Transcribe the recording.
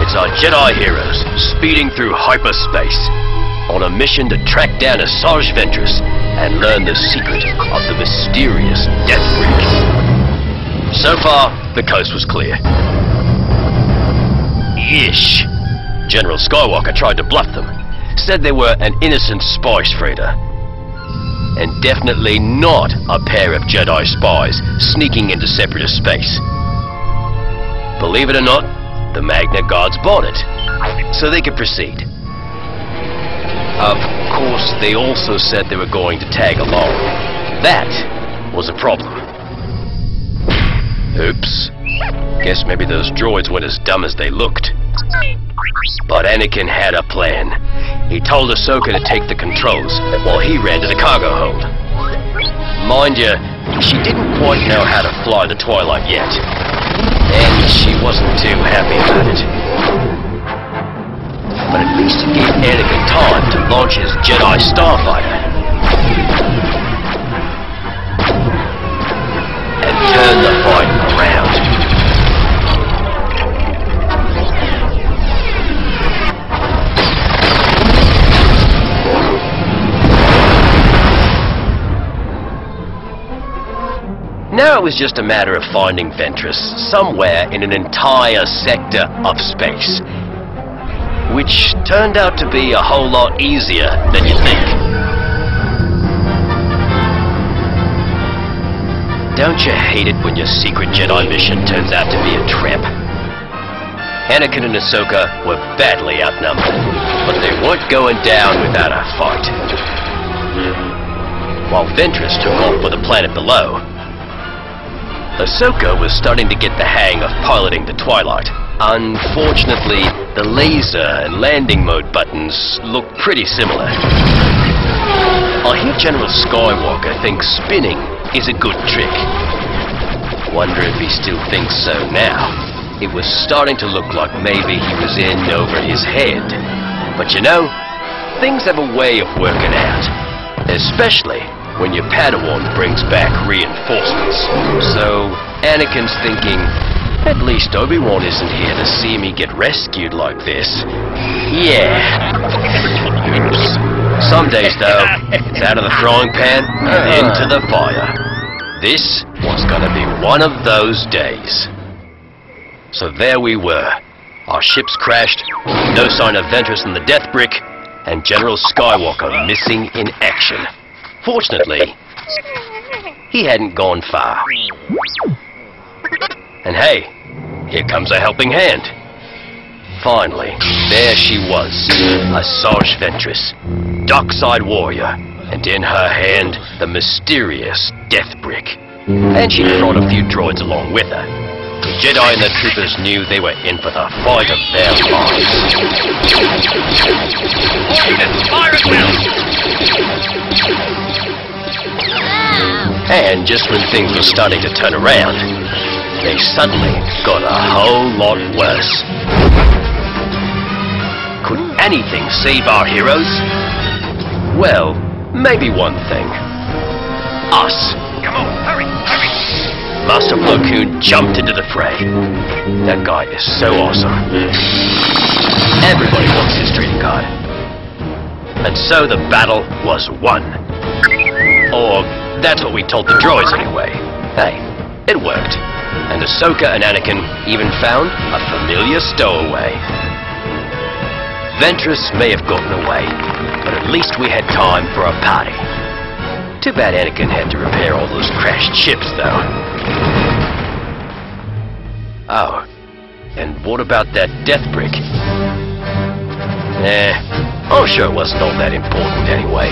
It's our Jedi heroes speeding through hyperspace on a mission to track down Asajj Ventress and learn the secret of the mysterious Death Brick. So far, the coast was clear. Ish. General Skywalker tried to bluff them, said they were an innocent spice freighter. And definitely not a pair of Jedi spies sneaking into separatist space. Believe it or not, the Magna Guards bought it, so they could proceed. Of course, they also said they were going to tag along. That was a problem. Oops. Guess maybe those droids weren't as dumb as they looked. But Anakin had a plan. He told Ahsoka to take the controls while he ran to the cargo hold. Mind you, she didn't quite know how to fly the Twilight yet, and she wasn't too happy about it. But at least it gave Anakin time to launch his Jedi Starfighter and turn the fight around. Now it was just a matter of finding Ventress somewhere in an entire sector of space, which turned out to be a whole lot easier than you think. Don't you hate it when your secret Jedi mission turns out to be a trap? Anakin and Ahsoka were badly outnumbered, but they weren't going down without a fight. While Ventress took off for the planet below, Ahsoka was starting to get the hang of piloting the Twilight. Unfortunately, the laser and landing mode buttons look pretty similar. I hear General Skywalker thinks spinning is a good trick. Wonder if he still thinks so now. It was starting to look like maybe he was in over his head. But you know, things have a way of working out. Especially when your Padawan brings back reinforcements. So, Anakin's thinking, at least Obi-Wan isn't here to see me get rescued like this. Yeah. Some days, though, it's out of the frying pan and into the fire. This was gonna be one of those days. So there we were. Our ships crashed, no sign of Ventress and the Death Brick, and General Skywalker missing in action. Fortunately, he hadn't gone far. And hey, here comes a helping hand. Finally, there she was, Asajj Ventress, dark-side warrior, and in her hand, the mysterious Death Brick. And she brought a few droids along with her. The Jedi and the troopers knew they were in for the fight of their lives. And just when things were starting to turn around, they suddenly got a whole lot worse. Could anything save our heroes? Well, maybe one thing. Us. Come on, hurry, hurry! Master Plo Koon jumped into the fray. That guy is so awesome. Everybody wants his trading card. And so the battle was won. Or, that's what we told the droids anyway. Hey, it worked. And Ahsoka and Anakin even found a familiar stowaway. Ventress may have gotten away, but at least we had time for a party. Too bad Anakin had to repair all those crashed ships, though. Oh, and what about that Death Brick? I'm sure it wasn't all that important anyway.